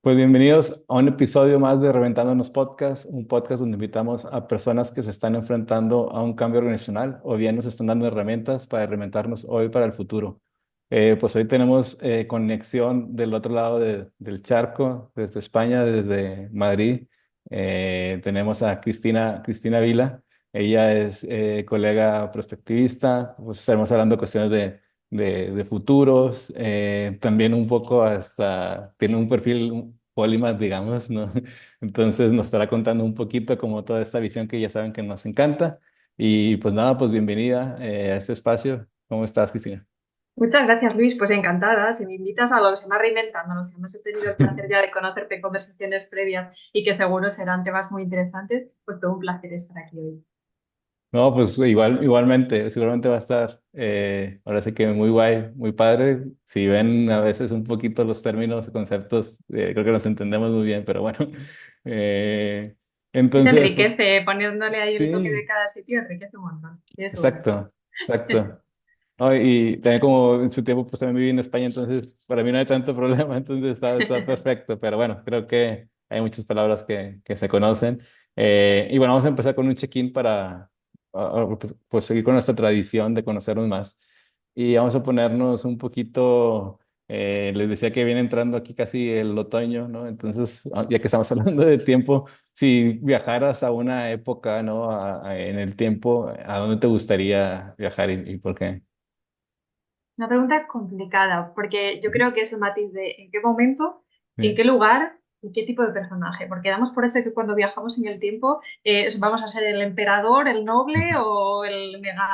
Pues bienvenidos a un episodio más de Reventándonos Podcast, un podcast donde invitamos a personas que se están enfrentando a un cambio organizacional o bien nos están dando herramientas para reinventarnos hoy para el futuro. Pues hoy tenemos conexión del otro lado del charco, desde España, desde Madrid. Tenemos a Cristina Vila. Ella es colega prospectivista, pues estaremos hablando de cuestiones de futuros, también un poco hasta, tiene un perfil polímata, digamos, ¿no? Entonces nos estará contando un poquito como toda esta visión que ya saben que nos encanta. Y pues nada, pues bienvenida a este espacio. ¿Cómo estás, Cristina? Muchas gracias, Luis. Pues encantada. Si me invitas a lo que se va reinventando, los que hemos tenido el placer ya de conocerte en conversaciones previas y que seguro serán temas muy interesantes, pues todo un placer estar aquí hoy. No, pues igualmente, seguramente va a estar, ahora sí que muy guay, muy padre. Si ven a veces un poquito los términos, conceptos, creo que nos entendemos muy bien, pero bueno. Eh, Se entonces, pues, enriquece poniéndole ahí el toque de sí, cada sitio, enriquece un montón. Y eso, bueno. exacto, exacto. No, y también como en su tiempo pues también viví en España, entonces para mí no hay tanto problema, entonces está perfecto, pero bueno, creo que hay muchas palabras que se conocen. Y bueno, vamos a empezar con un check-in para pues seguir con nuestra tradición de conocernos más. Y vamos a ponernos un poquito, les decía que viene entrando aquí casi el otoño, ¿no? Entonces, ya que estamos hablando de tiempo, si viajaras a una época, ¿no? En el tiempo, ¿a dónde te gustaría viajar y por qué? Una pregunta complicada, porque yo creo que es el matiz de en qué momento, en Sí. qué lugar y qué tipo de personaje. Porque damos por hecho que cuando viajamos en el tiempo vamos a ser el emperador, el noble o el mega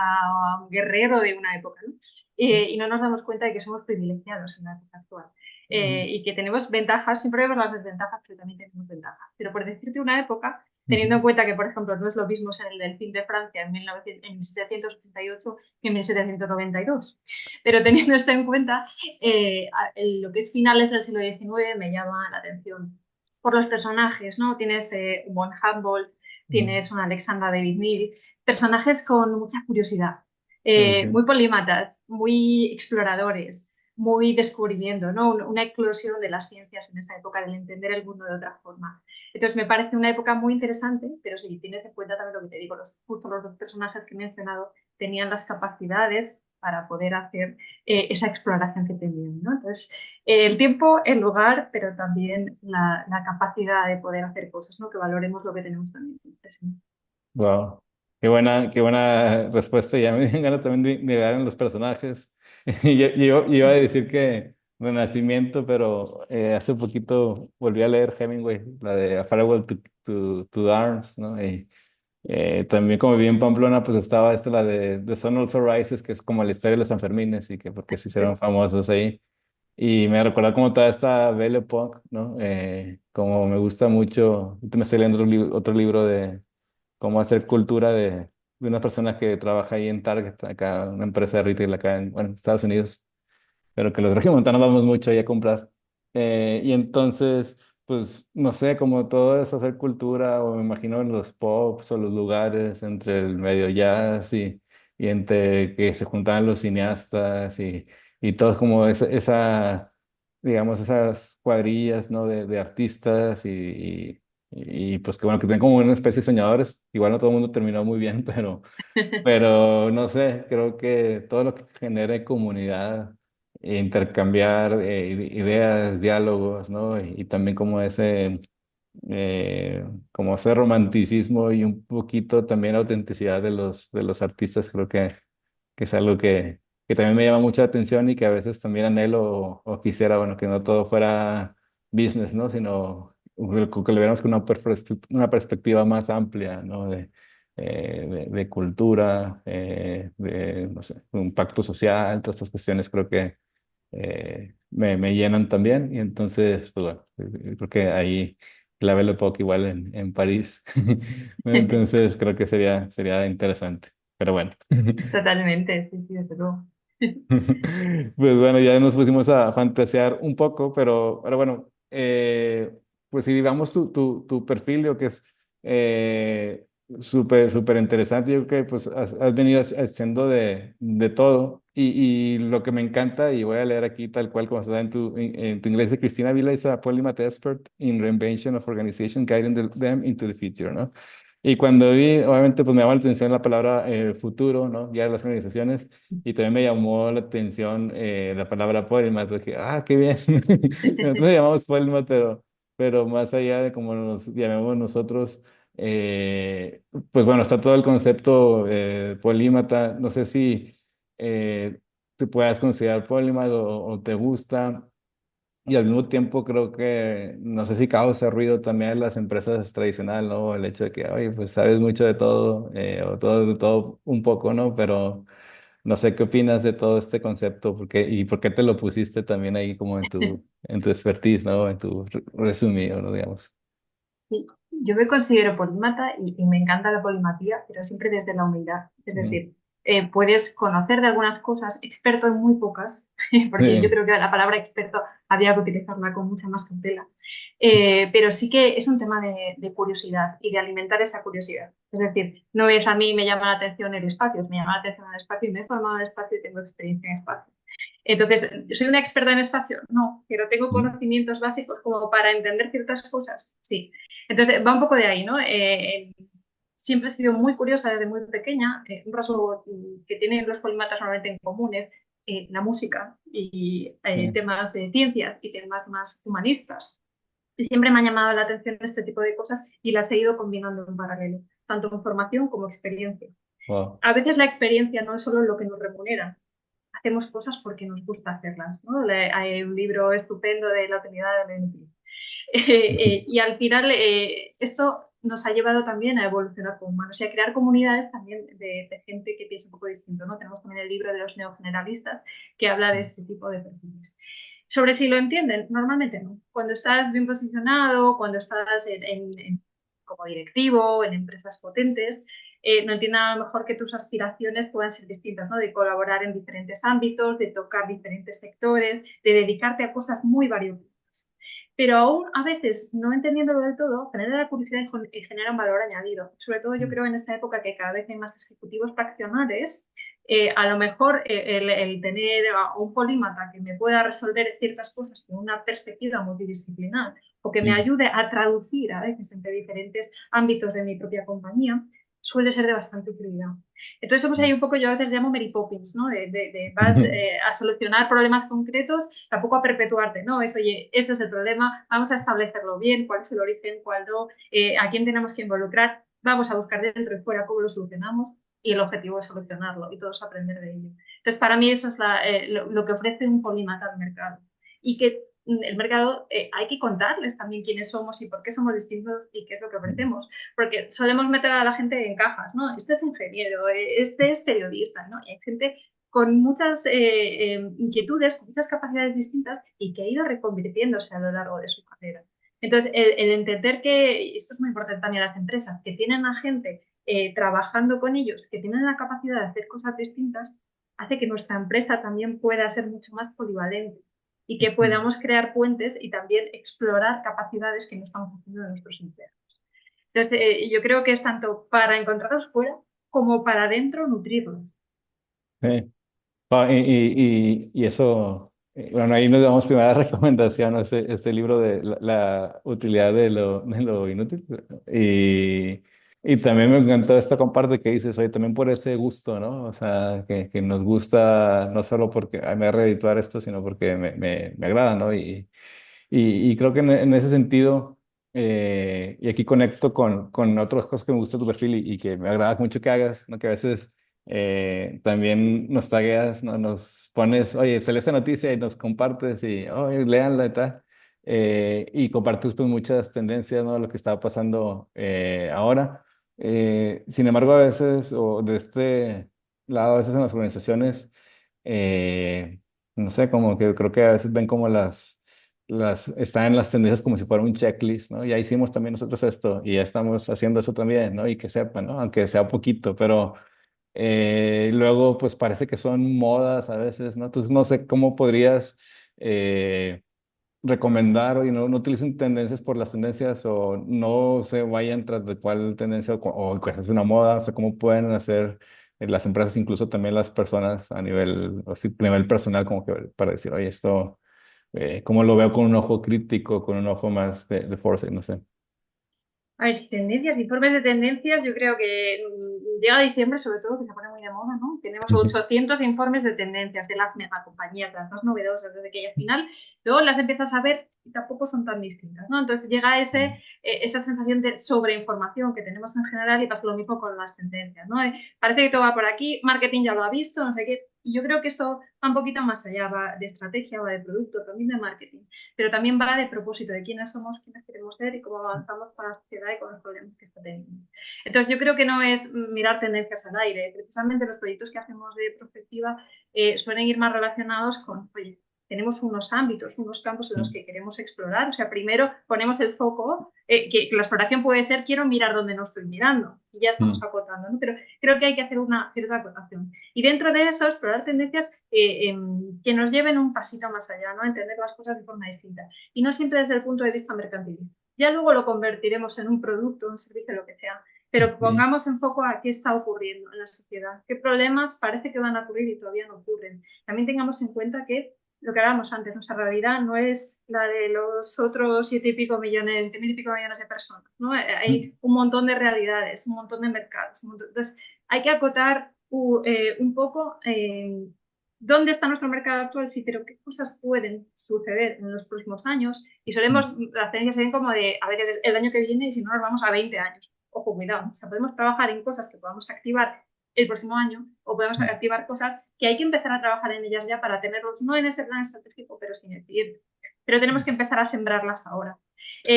guerrero de una época, ¿no? Y no nos damos cuenta de que somos privilegiados en la época actual. Y que tenemos ventajas, siempre vemos las desventajas, pero también tenemos ventajas. Pero por decirte una época, teniendo en Ujú. cuenta que, por ejemplo, no es lo mismo ser el delfín de Francia en 1900 en 1788 que en 1792. Pero teniendo esto en cuenta, lo que es finales del siglo XIX me llama la atención por los personajes, ¿no? Tienes un Von Humboldt, Ujú. tienes una Alexandra David Mead, personajes con mucha curiosidad, Ok. muy polímatas, muy exploradores, muy descubrimiento, ¿no? Una eclosión de las ciencias en esa época, del entender el mundo de otra forma. Entonces me parece una época muy interesante, pero si tienes en cuenta también lo que te digo, justo los dos personajes que he mencionado tenían las capacidades para poder hacer esa exploración que tenían, ¿no? Entonces, el tiempo, el lugar, pero también la capacidad de poder hacer cosas, ¿no? Que valoremos lo que tenemos también presente. Wow. Qué buena respuesta. Ya me dieron ganas también de ver en los personajes. Yo iba a decir que Renacimiento, pero hace poquito volví a leer Hemingway, la de A Farewell to Arms, ¿no? Y también como viví en Pamplona, pues estaba esta, la de The Sun Also Rises, que es como la historia de los Sanfermines y que porque se hicieron famosos ahí. Y me recuerda como toda esta Belle Époque, ¿no? Como me gusta mucho, ahorita me estoy leyendo otro libro de cómo hacer cultura de una persona que trabaja ahí en Target, acá, una empresa de retail acá en, bueno, Estados Unidos, pero que los regiomontanos vamos mucho ahí a comprar. Y entonces, pues, no sé, como todo eso, hacer cultura, o me imagino en los pops o los lugares entre el medio jazz y entre que se juntaban los cineastas y todo como digamos, esas cuadrillas, ¿no? De artistas y, pues que bueno, que tengan como una especie de soñadores. Igual no todo el mundo terminó muy bien, pero no sé, creo que todo lo que genere comunidad, intercambiar ideas, diálogos, ¿no? Y también como ese romanticismo y un poquito también autenticidad de los artistas, creo que es algo que también me llama mucha atención y que a veces también anhelo o quisiera, bueno, que no todo fuera business, ¿no? Sino que lo viéramos con una perspectiva más amplia, ¿no? De cultura, no sé, un pacto social, todas estas cuestiones creo que me llenan también. Y entonces, pues bueno, creo que ahí la Belle Époque igual en París. Entonces creo que sería interesante. Pero bueno. Totalmente, sí, sí, desde luego. Pues bueno, ya nos pusimos a fantasear un poco, pero bueno, pues si digamos tu perfil, yo que es súper, súper interesante. Yo creo que pues has venido haciendo de todo. Y lo que me encanta, y voy a leer aquí tal cual como está en tu inglés, de Christina Vila, is a polymath expert in reinvention of organization, guiding them into the future, ¿no? Y cuando vi, obviamente, pues me llamó la atención la palabra futuro, ¿no? Ya de las organizaciones, y también me llamó la atención la palabra polymath. Dije, ah, qué bien. Nosotros le llamamos polymath, pero más allá de como nos llamemos nosotros, eh, pues bueno, está todo el concepto polímata. No sé si te puedas considerar polímata o te gusta. Y al mismo tiempo creo que, no sé si causa ruido también en las empresas tradicionales, ¿no? El hecho de que, oye, pues sabes mucho de todo, o todo de todo un poco, ¿no? Pero no sé qué opinas de todo este concepto, y por qué te lo pusiste también ahí como en tu expertise, ¿no? En tu resumido, ¿no? Digamos. Sí, yo me considero polímata y me encanta la polimatía, pero siempre desde la humildad. Es Mm. decir, puedes conocer de algunas cosas, experto en muy pocas, porque yo Sí. creo que la palabra experto había que utilizarla con mucha más cautela. Pero sí que es un tema de curiosidad y de alimentar esa curiosidad. Es decir, no es a mí me llama la atención el espacio, me llama la atención el espacio y me he formado en espacio y tengo experiencia en espacio. Entonces, ¿soy una experta en espacio? No, pero tengo Mm. conocimientos básicos como para entender ciertas cosas, sí. Entonces, va un poco de ahí, ¿no? Siempre he sido muy curiosa desde muy pequeña. Un rasgo que tienen los polímatas normalmente en común es la música y Sí. temas de ciencias y temas más humanistas. Y siempre me ha llamado la atención este tipo de cosas y las he ido combinando en paralelo, tanto en formación como experiencia. Wow. A veces la experiencia no es solo lo que nos remunera, hacemos cosas porque nos gusta hacerlas, ¿no? Hay un libro estupendo de la utilidad del beneficio. Y al final esto nos ha llevado también a evolucionar como humanos y a crear comunidades también de gente que piensa un poco distinto, ¿no? Tenemos también el libro de los neogeneralistas que habla de este tipo de perfiles. Sobre si lo entienden, normalmente no. Cuando estás bien posicionado, cuando estás como directivo, en empresas potentes, no entienden a lo mejor que tus aspiraciones puedan ser distintas, ¿no? De colaborar en diferentes ámbitos, de tocar diferentes sectores, de dedicarte a cosas muy variadas. Pero aún a veces, no entendiéndolo del todo, genera la curiosidad y genera un valor añadido. Sobre todo yo creo en esta época que cada vez hay más ejecutivos fraccionales, a lo mejor el tener a un polímata que me pueda resolver ciertas cosas con una perspectiva multidisciplinar o que me Mm. ayude a traducir a veces entre diferentes ámbitos de mi propia compañía, suele ser de bastante utilidad. Entonces somos ahí un poco, yo a veces llamo Mary Poppins, ¿no? Vas a solucionar problemas concretos, tampoco a perpetuarte, ¿no? Es, oye, este es el problema, vamos a establecerlo bien, cuál es el origen, cuál no, a quién tenemos que involucrar, vamos a buscar dentro y fuera cómo lo solucionamos y el objetivo es solucionarlo y todos aprender de ello. Entonces, para mí eso es lo que ofrece un polímata al mercado y que el mercado hay que contarles también quiénes somos y por qué somos distintos y qué es lo que ofrecemos porque solemos meter a la gente en cajas, ¿no? Este es ingeniero, este es periodista, ¿no? Y hay gente con muchas inquietudes, con muchas capacidades distintas y que ha ido reconvirtiéndose a lo largo de su carrera. Entonces, el entender que, esto es muy importante también a las empresas, que tienen a gente trabajando con ellos, que tienen la capacidad de hacer cosas distintas, hace que nuestra empresa también pueda ser mucho más polivalente y que podamos crear puentes y también explorar capacidades que no estamos haciendo en nuestros empleados. Entonces, yo creo que es tanto para encontrarlos fuera como para adentro nutrirlos. Sí. Y eso, bueno, ahí nos damos primera recomendación, ¿no? Este libro de la utilidad de lo inútil. Y también me encantó esta comparte que dices, oye, también por ese gusto, ¿no? O sea, que nos gusta no solo porque "Ay, me voy a redituar esto, sino porque me agrada, ¿no? Y creo que en ese sentido, y aquí conecto con otras cosas que me gusta de tu perfil y que me agrada mucho que hagas, ¿no? Que a veces también nos tagueas, ¿no? Nos pones, oye, sale esta noticia y nos compartes y, oye, léanla y tal. Y compartes pues muchas tendencias, ¿no? De lo que está pasando ahora. Sin embargo, a veces, o de este lado, a veces en las organizaciones, eh, no sé, como que creo que a veces ven como están en las tendencias como si fuera un checklist, ¿no? Ya hicimos también nosotros esto y ya estamos haciendo eso también, ¿no? Y que sepan, ¿no? Aunque sea poquito, pero luego pues parece que son modas a veces, ¿no? Entonces no sé cómo podrías recomendar y no utilicen tendencias por las tendencias o no se vayan tras de cuál tendencia o que es una moda, o sea, cómo pueden hacer las empresas, incluso también las personas a nivel, o sí, a nivel personal, como que para decir, oye, esto, ¿cómo lo veo con un ojo crítico, con un ojo más de foresight? No sé. A ver, si tendencias, informes de tendencias, yo creo que llega diciembre, sobre todo, que se pone muy de moda, ¿no? Tenemos Ujú. 800 informes de tendencias de las megacompañías, de las más novedosas, desde que al final luego las empiezas a ver y tampoco son tan distintas, ¿no? Entonces llega esa sensación de sobreinformación que tenemos en general y pasa lo mismo con las tendencias, ¿no? Parece que todo va por aquí, marketing ya lo ha visto, no sé qué. Y yo creo que esto va un poquito más allá, va de estrategia, va de producto, también de marketing, pero también va de propósito, de quiénes somos, quiénes queremos ser y cómo avanzamos con la sociedad y con los problemas que está teniendo. Entonces, yo creo que no es mirar tendencias al aire. Precisamente los proyectos que hacemos de prospectiva suelen ir más relacionados con, oye, tenemos unos ámbitos, unos campos en los que queremos explorar. O sea, primero ponemos el foco, que la exploración puede ser, quiero mirar donde no estoy mirando, y ya estamos Mm, acotando, ¿no? Pero creo que hay que hacer una cierta acotación. Y dentro de eso, explorar tendencias que nos lleven un pasito más allá, ¿no? Entender las cosas de forma distinta. Y no siempre desde el punto de vista mercantil. Ya luego lo convertiremos en un producto, un servicio, lo que sea. Pero mm, pongamos en foco a qué está ocurriendo en la sociedad, qué problemas parece que van a ocurrir y todavía no ocurren. También tengamos en cuenta que lo que hablábamos antes, nuestra realidad no es la de los otros 7 y pico millones, 7.000 y pico millones de personas, ¿no? mm, Hay un montón de realidades, un montón de mercados. Entonces, hay que acotar un poco dónde está nuestro mercado actual, sí, pero qué cosas pueden suceder en los próximos años. Y mm, las tendencias se ven como de, a veces es el año que viene y si no nos vamos a 20 años. Ojo, cuidado. O sea, podemos trabajar en cosas que podamos activar el próximo año o podemos mm, activar cosas que hay que empezar a trabajar en ellas ya para tenerlos, no en este plan estratégico, pero sin decir. Pero tenemos que empezar a sembrarlas ahora.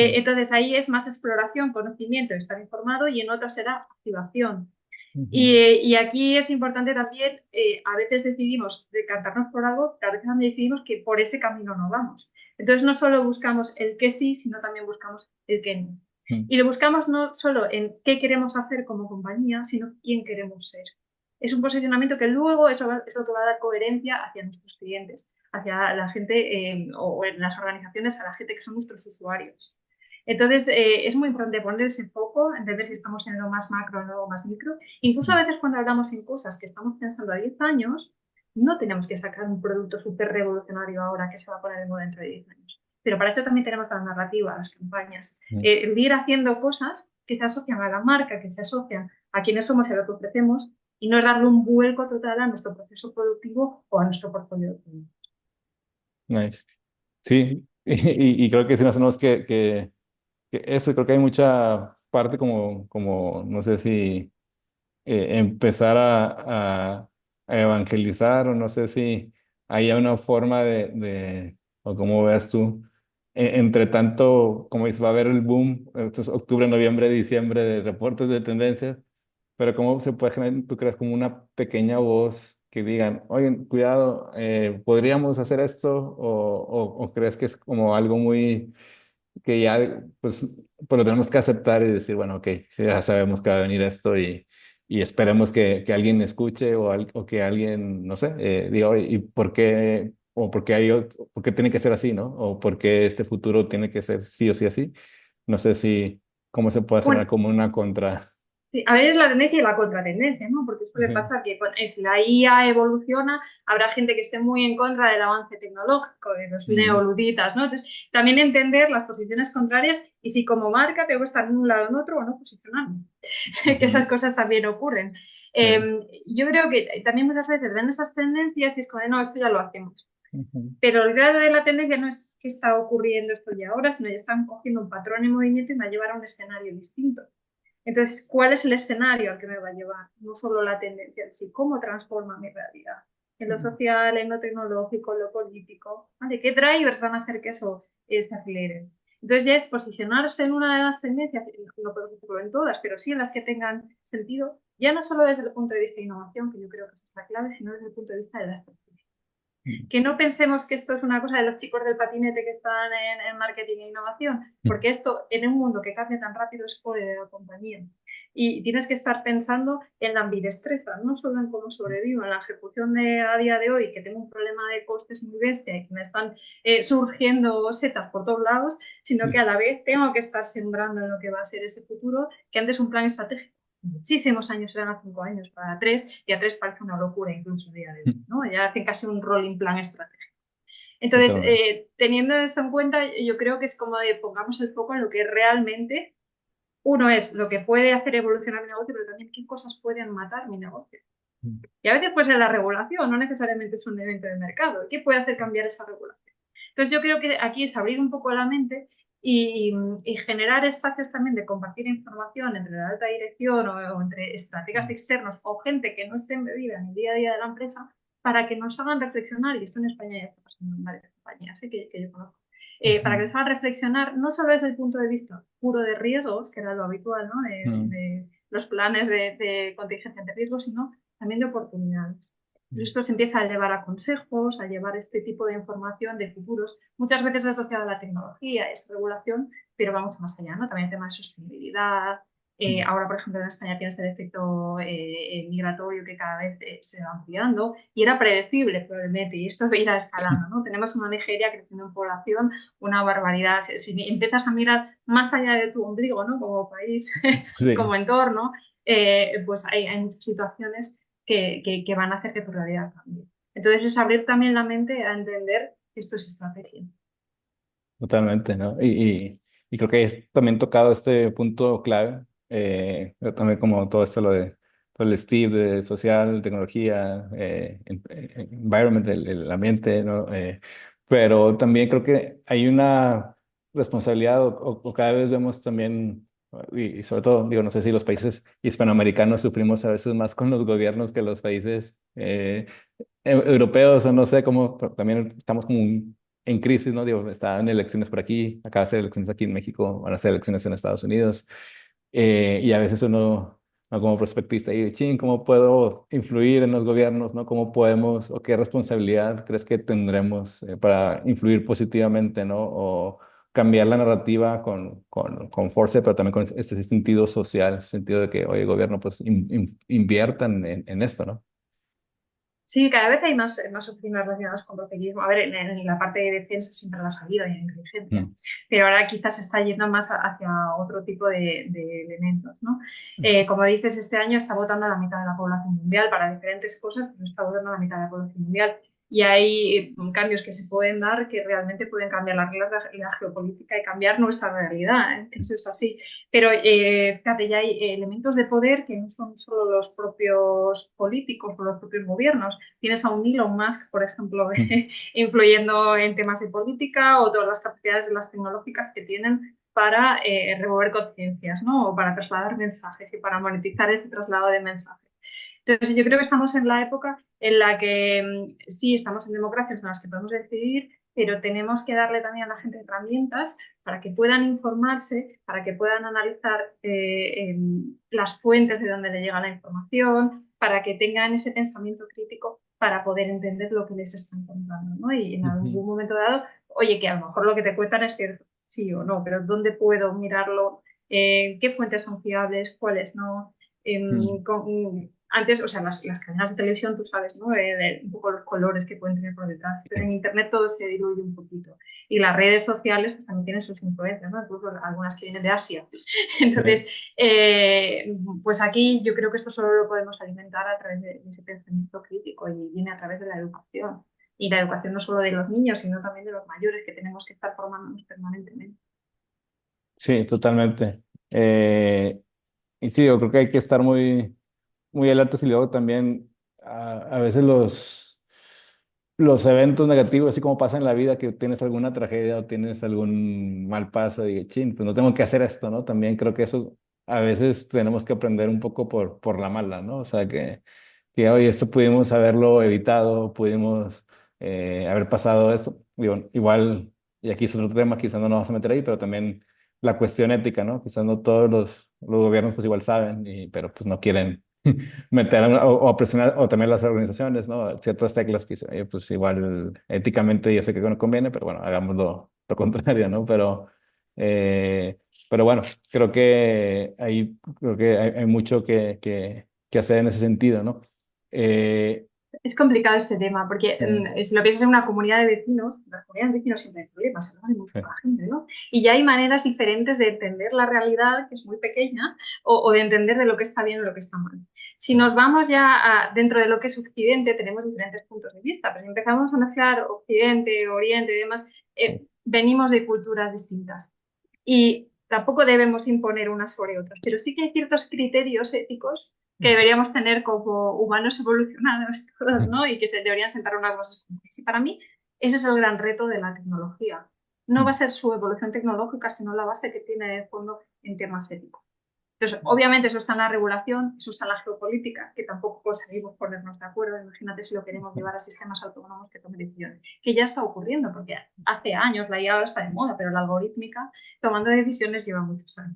mm, Entonces ahí es más exploración, conocimiento, estar informado y en otras será activación. ujú, Y aquí es importante también, a veces decidimos decantarnos por algo, pero a veces también decidimos que por ese camino no vamos. Entonces no solo buscamos el que sí, sino también buscamos el que no. mm, Y lo buscamos no solo en qué queremos hacer como compañía, sino quién queremos ser. Es un posicionamiento que luego es lo que va a dar coherencia hacia nuestros clientes, hacia la gente o en las organizaciones, a la gente que son nuestros usuarios. Entonces, es muy importante poner ese foco, entender si estamos en lo más macro o en lo más micro. Incluso a mm. veces cuando hablamos en cosas que estamos pensando a 10 años, no tenemos que sacar un producto súper revolucionario ahora que se va a poner en moda dentro de 10 años. Pero para eso también tenemos la narrativa, las campañas. Mm. El ir haciendo cosas que se asocian a la marca, que se asocian a quiénes somos y a lo que ofrecemos, y no es darle un vuelco total a nuestro proceso productivo o a nuestro portfolio de productos. Nice. Sí, y creo que sí nos tenemos que eso, creo que hay mucha parte como no sé si empezar a evangelizar o no sé si hay una forma o como veas tú, entre tanto, como dices, va a haber el boom, esto es octubre, noviembre, diciembre de reportes de tendencias, pero cómo se puede generar, tú crees, como una pequeña voz que digan, oye, cuidado, podríamos hacer esto o crees que es como algo muy que ya pues lo tenemos que aceptar y decir, bueno, ok, sí, ya sabemos que va a venir esto y esperemos que alguien escuche o que alguien, no sé, diga, oye, ¿y por qué? O por qué por qué tiene que ser así, ¿no? O por qué este futuro tiene que ser sí o sí así. No sé si, cómo se puede generar Bueno, como una contra. sí, a veces la tendencia y la contratendencia, ¿no? Porque suele Ujú, pasar que si la IA evoluciona, habrá gente que esté muy en contra del avance tecnológico, de los mm, neoluditas, ¿no? Entonces, también entender las posiciones contrarias y si como marca tengo que estar en un lado o en otro o no posicionarme, que esas ujú, cosas también ocurren. sí, Yo creo que también muchas veces ven esas tendencias y es como, de, no, esto ya lo hacemos. ujú, Pero el grado de la tendencia no es que está ocurriendo esto ya ahora, sino ya están cogiendo un patrón en movimiento y me va a llevar a un escenario distinto. Entonces, ¿cuál es el escenario al que me va a llevar? No solo la tendencia en sí, cómo transforma mi realidad. En lo social, en lo tecnológico, en lo político. ¿Vale? ¿Qué drivers van a hacer que eso se acelere? Entonces ya es posicionarse en una de las tendencias, no puedo decirlo en todas, pero sí en las que tengan sentido, ya no solo desde el punto de vista de innovación, que yo creo que es la clave, sino desde el punto de vista de la estrategia. Que no pensemos que esto es una cosa de los chicos del patinete que están en marketing e innovación, porque esto en un mundo que cambia tan rápido es poder de la compañía. Y tienes que estar pensando en la ambidestreza, no solo en cómo sobrevivo, en la ejecución de a día de hoy, que tengo un problema de costes muy bestia y que me están surgiendo setas por todos lados, sino que a la vez tengo que estar sembrando en lo que va a ser ese futuro, que antes un plan estratégico muchísimos años, eran a 5 años, para 3, y a 3 parece una locura incluso a día de hoy, ¿no? Ya hacen casi un rolling plan estratégico. Entonces, Totalmente. teniendo esto en cuenta, yo creo que es como de pongamos el foco en lo que realmente uno es lo que puede hacer evolucionar mi negocio, pero también qué cosas pueden matar mi negocio. Y a veces puede ser la regulación, no necesariamente es un evento de mercado. ¿Qué puede hacer cambiar esa regulación? Entonces yo creo que aquí es abrir un poco la mente y generar espacios también de compartir información entre la alta dirección o entre estrategas externos o gente que no esté embebida en el día a día de la empresa para que nos hagan reflexionar, y esto en España ya está pasando en varias compañías que yo conozco, para que nos hagan reflexionar no solo desde el punto de vista puro de riesgos, que era lo habitual, ¿no? de los planes de contingencia de riesgos, sino también de oportunidades. Pues esto se empieza a llevar a consejos, a llevar este tipo de información de futuros, muchas veces asociada a la tecnología, es regulación, pero va mucho más allá, ¿no? También temas de sostenibilidad. Ahora, por ejemplo, en España tienes el efecto migratorio que cada vez se va ampliando y era predecible probablemente, y esto irá escalando, ¿no? Tenemos una Nigeria creciendo en población, una barbaridad. Si empiezas a mirar más allá de tu ombligo, ¿no? Como país, como Sí, entorno, pues hay muchas situaciones que van a hacer que tu realidad cambie. Entonces es abrir también la mente a entender que esto es estrategia. totalmente, ¿no? Y creo que es también tocado este punto clave, también como todo esto, lo de todo el Steve, de social, tecnología, environment, el ambiente, ¿no? Pero también creo que hay una responsabilidad, o cada vez vemos también, y sobre todo, digo, no sé si los países hispanoamericanos sufrimos a veces más con los gobiernos que los países europeos, o no sé cómo, pero también estamos como en crisis, ¿no? Digo, están elecciones por aquí, acaba de ser elecciones aquí en México, van a ser elecciones en Estados Unidos, y a veces uno, ¿no? Como prospectista, y ching, ¿cómo puedo influir en los gobiernos, ¿no? ¿Cómo podemos, o qué responsabilidad crees que tendremos para influir positivamente, ¿no? O cambiar la narrativa con fuerza, pero también con este sentido social, ese sentido de que, oye, gobierno, pues inviertan en esto, ¿no? Sí, cada vez hay más oficinas relacionadas con protegismo. A ver, en la parte de defensa siempre la ha habido y en inteligencia, Mm, pero ahora quizás se está yendo más hacia otro tipo de elementos, ¿no? Como dices, este año está votando la mitad de la población mundial para diferentes cosas, pero está votando la mitad de la población mundial. Y hay cambios que se pueden dar que realmente pueden cambiar las reglas de la geopolítica y cambiar nuestra realidad, ¿eh? Eso es así. Pero fíjate, ya hay elementos de poder que no son solo los propios políticos o los propios gobiernos. Tienes a un Elon Musk, por ejemplo, mm, influyendo en temas de política o todas las capacidades de las tecnológicas que tienen para remover conciencias, ¿no? O para trasladar mensajes y para monetizar ese traslado de mensajes. Entonces, yo creo que estamos en la época en la que sí, estamos en democracias en las que podemos decidir, pero tenemos que darle también a la gente herramientas para que puedan informarse, para que puedan analizar las fuentes de donde le llega la información, para que tengan ese pensamiento crítico para poder entender lo que les están contando, ¿no? Y en ujú, algún momento dado, oye, que a lo mejor lo que te cuentan es cierto, sí o no, pero ¿dónde puedo mirarlo? ¿Qué fuentes son fiables? ¿Cuáles no? mm. Antes, o sea, las cadenas de televisión, tú sabes, ¿no? Un poco los colores que pueden tener por detrás, pero en Internet todo se diluye un poquito. Y las redes sociales pues, también tienen sus influencias, ¿no? Incluso algunas que vienen de Asia. Entonces, Sí. pues aquí yo creo que esto solo lo podemos alimentar a través de ese pensamiento crítico y viene a través de la educación. Y la educación no solo de los niños, sino también de los mayores, que tenemos que estar formándonos permanentemente. Sí, totalmente. Y sí, yo creo que hay que estar muy alertas y luego también a veces los eventos negativos, así como pasa en la vida, que tienes alguna tragedia o tienes algún mal paso y chin, pues no tengo que hacer esto, ¿no? También creo que eso a veces tenemos que aprender un poco por la mala, ¿no? O sea, que oye, esto pudimos haberlo evitado, pudimos haber pasado esto. Digo, igual, y aquí es otro tema, quizás no nos vamos a meter ahí, pero también la cuestión ética, ¿no? Quizás no todos los gobiernos pues igual saben, pero pues no quieren. meter o presionar, o también las organizaciones, ¿no? Ciertas teclas que dicen, "Oye, pues igual éticamente yo sé que no conviene, pero bueno, hagamos lo contrario, ¿no? Eh, pero bueno, creo que hay mucho que hacer en ese sentido, ¿no? Eh, Es complicado este tema, porque eh, si lo piensas en una comunidad de vecinos, las comunidades de vecinos siempre hay problemas, ¿no? Hay muy sí, poca gente, ¿no? Y ya hay maneras diferentes de entender la realidad, que es muy pequeña, o de entender de lo que está bien o lo que está mal. Si sí, nos vamos ya dentro de lo que es Occidente, tenemos diferentes puntos de vista, pero si empezamos a mezclar Occidente, Oriente y demás, sí, venimos de culturas distintas. Y tampoco debemos imponer unas sobre otras, pero sí que hay ciertos criterios éticos que deberíamos tener como humanos evolucionados todos, ¿no? Y que se deberían sentar unas bases comunes. Y para mí, ese es el gran reto de la tecnología. No va a ser su evolución tecnológica, sino la base que tiene de fondo en temas éticos. Entonces, obviamente eso está en la regulación, eso está en la geopolítica, que tampoco conseguimos ponernos de acuerdo. Imagínate si lo queremos llevar a sistemas autónomos que tomen decisiones, que ya está ocurriendo, porque hace años la IA ahora está de moda, pero la algorítmica tomando decisiones lleva muchos años.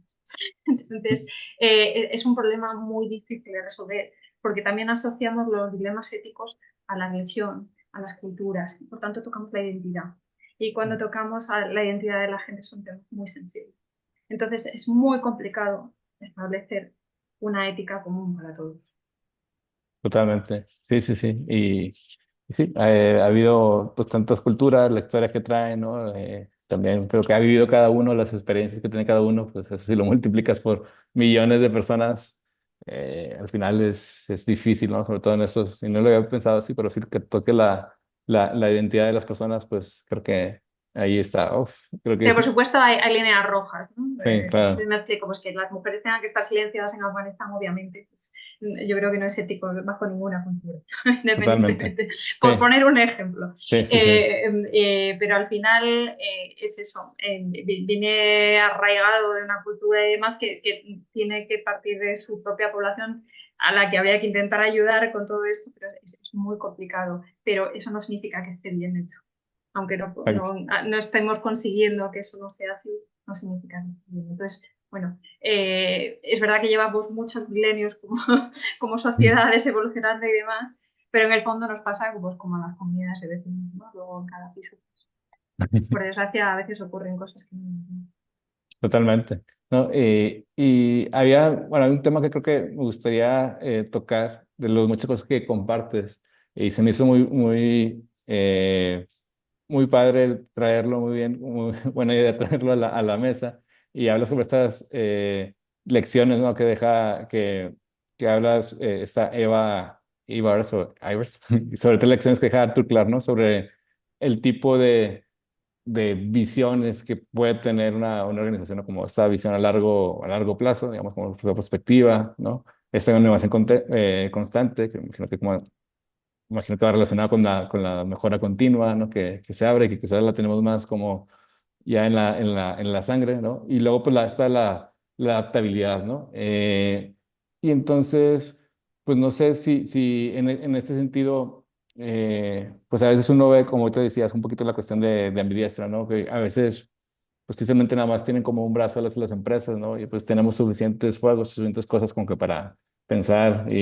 Entonces, es un problema muy difícil de resolver, porque también asociamos los dilemas éticos a la religión, a las culturas, y por tanto tocamos la identidad. Y cuando tocamos a la identidad de la gente son temas muy sensibles. Entonces, es muy complicado establecer una ética común para todos. totalmente. Sí, sí, sí. Y sí, ha habido pues tantas culturas, la historia que traen, ¿no? También creo que ha vivido cada uno, las experiencias que tiene cada uno, pues eso si lo multiplicas por millones de personas, al final es difícil, ¿no? Sobre todo en eso, si no lo había pensado así, pero sí que toque la identidad de las personas, pues creo que ahí está. Uf, creo que Pero por sí, supuesto hay líneas rojas, ¿no? sí, No sé si claro, me explico, pues que las mujeres tengan que estar silenciadas en Afganistán, obviamente, pues, yo creo que no es ético bajo ninguna cultura, totalmente. independientemente, Sí, por poner un ejemplo. sí, sí, sí. Pero al final es eso, viene arraigado de una cultura y demás que tiene que partir de su propia población a la que habría que intentar ayudar con todo esto, pero es muy complicado, pero eso no significa que esté bien hecho aunque no estemos consiguiendo que eso no sea así, no significa que esté bien. Entonces, bueno, es verdad que llevamos muchos milenios como, como sociedades evolucionando y demás, pero en el fondo nos pasa pues, como a las comunidades de vecinos, ¿no? Luego en cada piso. Por desgracia, a veces ocurren cosas que no. Totalmente. ¿No? Y había, bueno, hay un tema que creo que me gustaría tocar de las muchas cosas que compartes y se me hizo muy padre el traerlo, muy bien, muy buena idea traerlo a la mesa y hablas sobre estas lecciones, ¿no? Que hablas, esta Ivars, sobre tres lecciones que deja Arthur Clarke, ¿no? Sobre el tipo de visiones que puede tener una organización, ¿no? Como esta visión a largo plazo, digamos, como la perspectiva, ¿no? Esta innovación constante, que imagino que va relacionada con con la mejora continua, ¿no? Que se abre, que quizás la tenemos más como ya en la sangre, ¿no? Y luego pues está la adaptabilidad, ¿no? Y entonces, pues no sé si en este sentido, pues a veces uno ve, como te decías, un poquito la cuestión de ambidiestra, ¿no? Que a veces, pues precisamente nada más tienen como un brazo las empresas, ¿no? Y pues tenemos suficientes fuegos, suficientes cosas como que para pensar y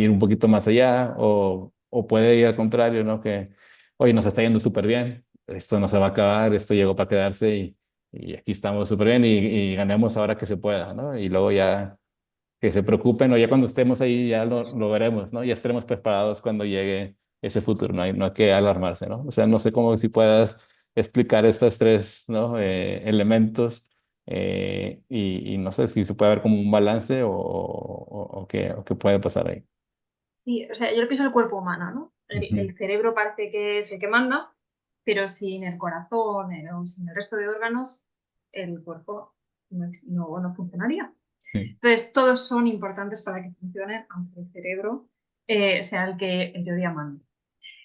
ir un poquito más allá, o puede ir al contrario, ¿no? Que, oye, nos está yendo súper bien, esto no se va a acabar, esto llegó para quedarse y aquí estamos súper bien y ganemos ahora que se pueda, ¿no? Y luego ya que se preocupen o ya cuando estemos ahí ya lo veremos, ¿no? Ya estaremos preparados cuando llegue ese futuro, no hay que alarmarse, ¿no? O sea, no sé cómo si puedas explicar estos tres, ¿no? Elementos y no sé si se puede ver como un balance o qué puede pasar ahí. Sí, o sea, yo lo pienso el cuerpo humano, ¿no? Ujú, El cerebro parece que es el que manda, pero sin el corazón o sin el resto de órganos, el cuerpo no funcionaría. sí, Entonces, todos son importantes para que funcionen, aunque el cerebro sea el que en teoría manda.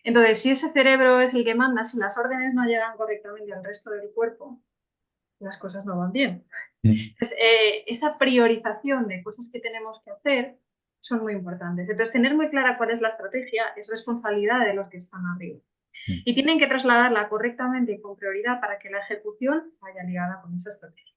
Entonces, si ese cerebro es el que manda, si las órdenes no llegan correctamente al resto del cuerpo, las cosas no van bien. mm, Entonces, esa priorización de cosas que tenemos que hacer son muy importantes. Entonces, tener muy clara cuál es la estrategia es responsabilidad de los que están arriba. mm, Y tienen que trasladarla correctamente y con prioridad para que la ejecución vaya ligada con esa estrategia.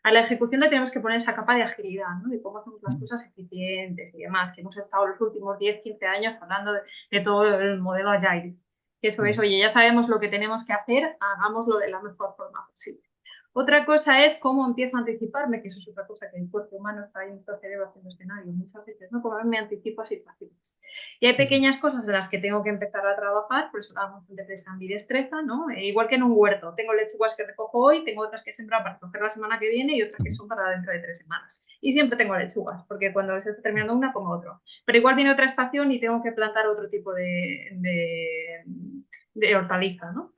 A la ejecución le tenemos que poner esa capa de agilidad, ¿no? De cómo hacemos las cosas eficientes y demás, que hemos estado los últimos 10 15 años hablando de todo el modelo Agile. Eso es, oye, ya sabemos lo que tenemos que hacer, hagámoslo de la mejor forma posible. Otra cosa es cómo empiezo a anticiparme, que eso es otra cosa que el cuerpo humano está ahí en nuestro cerebro haciendo escenarios muchas veces, ¿no? Cómo me anticipo a situaciones. Y hay pequeñas cosas en las que tengo que empezar a trabajar, por eso hablamos antes de esa destreza, ¿no? Igual que en un huerto, tengo lechugas que recojo hoy, tengo otras que sembrar para recoger la semana que viene y otras que son para dentro de 3 semanas. Y siempre tengo lechugas, porque cuando se está terminando una, pongo otro. Pero igual viene otra estación y tengo que plantar otro tipo de hortaliza, ¿no?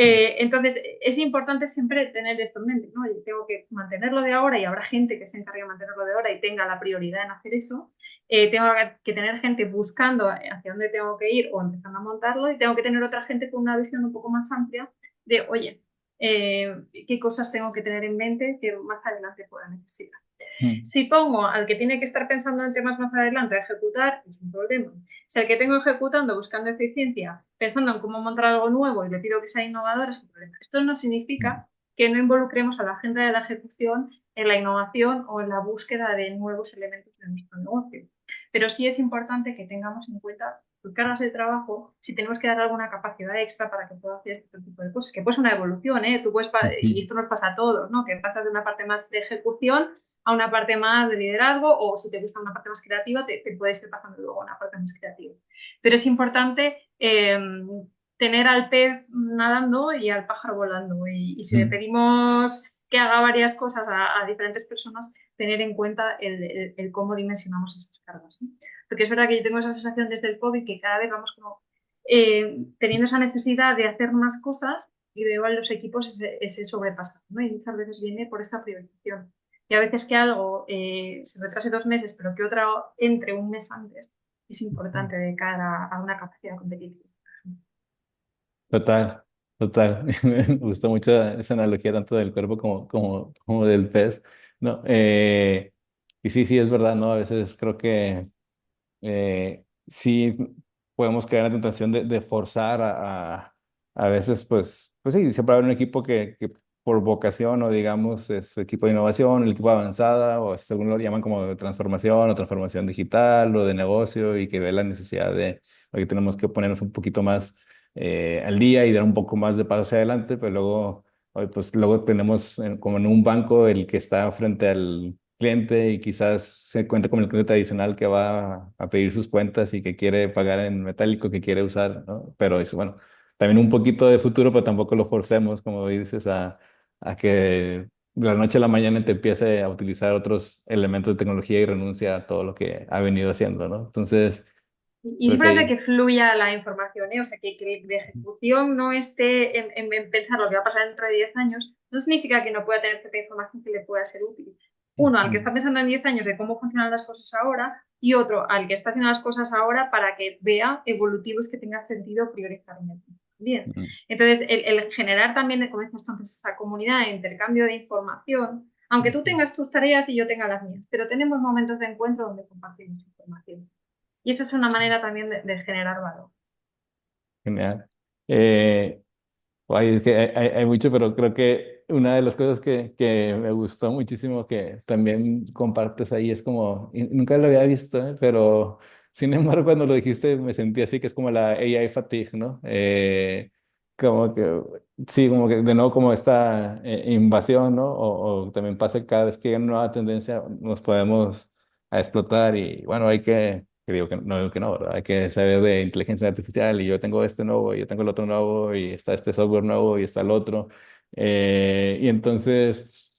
Entonces, es importante siempre tener esto en mente, ¿no? Yo tengo que mantenerlo de ahora y habrá gente que se encargue de mantenerlo de ahora y tenga la prioridad en hacer eso. Tengo que tener gente buscando hacia dónde tengo que ir o empezando a montarlo y tengo que tener otra gente con una visión un poco más amplia de, oye, qué cosas tengo que tener en mente que más adelante pueda necesitar. Mm. Si pongo al que tiene que estar pensando en temas más adelante a ejecutar, es un problema. Si al que tengo ejecutando, buscando eficiencia, pensando en cómo montar algo nuevo y le pido que sea innovador, es un problema. Esto no significa que no involucremos a la gente de la ejecución en la innovación o en la búsqueda de nuevos elementos de nuestro negocio. Pero sí es importante que tengamos en cuenta sus cargas de trabajo, si tenemos que dar alguna capacidad extra para que pueda hacer este tipo de cosas, que puede ser una evolución, ¿eh? Tú puedes, y esto nos pasa a todos, ¿no? Que pasas de una parte más de ejecución a una parte más de liderazgo o si te gusta una parte más creativa, te puedes ir pasando luego a una parte más creativa. Pero es importante tener al pez nadando y al pájaro volando. Y si le Mm. pedimos que haga varias cosas a diferentes personas, tener en cuenta el cómo dimensionamos esas cargas, ¿no? Porque es verdad que yo tengo esa sensación desde el COVID que cada vez vamos como teniendo esa necesidad de hacer más cosas y veo en los equipos ese sobrepaso, ¿no? Y muchas veces viene por esta priorización. Y a veces que algo se retrase 2 meses, pero que otra entre un mes antes, es importante de cara a una capacidad competitiva. Total, total. Me gustó mucho esa analogía tanto del cuerpo como del pez. No, y sí, sí, es verdad, ¿no? A veces creo que sí podemos caer en la tentación de forzar a veces, pues sí, siempre habrá un equipo que por vocación o digamos es equipo de innovación, el equipo de avanzada, o a veces algunos lo llaman como de transformación o transformación digital o de negocio y que ve la necesidad de, oye, tenemos que ponernos un poquito más al día y dar un poco más de paso hacia adelante, pero luego, oye, pues luego tenemos como en un banco el que está frente al cliente y quizás se cuenta con el cliente tradicional que va a pedir sus cuentas y que quiere pagar en metálico, que quiere usar, ¿no? Pero eso, bueno, también un poquito de futuro, pero tampoco lo forcemos, como dices, a que de la noche a la mañana te empiece a utilizar otros elementos de tecnología y renuncia a todo lo que ha venido haciendo, ¿no? Entonces, Y es creo importante que... que fluya la información, ¿eh? O sea, que de ejecución no esté en pensar lo que va a pasar dentro de 10 años, no significa que no pueda tener cierta información que le pueda ser útil. Uno, al que está pensando en 10 años de cómo funcionan las cosas ahora, y otro, al que está haciendo las cosas ahora para que vea evolutivos que tenga sentido priorizar en el tiempo. Bien. Entonces, el generar también, como decías antes, esa comunidad de intercambio de información, aunque tú tengas tus tareas y yo tenga las mías, pero tenemos momentos de encuentro donde compartimos información. Y esa es una manera también de generar valor. Genial. Eh, Ay, es que hay mucho, pero creo que una de las cosas que me gustó muchísimo que también compartes ahí es como, y nunca lo había visto, pero sin embargo cuando lo dijiste me sentí así, que es como la AI fatigue, ¿no? Como que, sí, como que de nuevo como esta invasión, ¿no? O también pasa que cada vez que hay una nueva tendencia nos podemos a explotar y bueno, que digo que no, ¿verdad? Hay que saber de inteligencia artificial y yo tengo este nuevo, y yo tengo el otro nuevo, y está este software nuevo, y está el otro. Y entonces,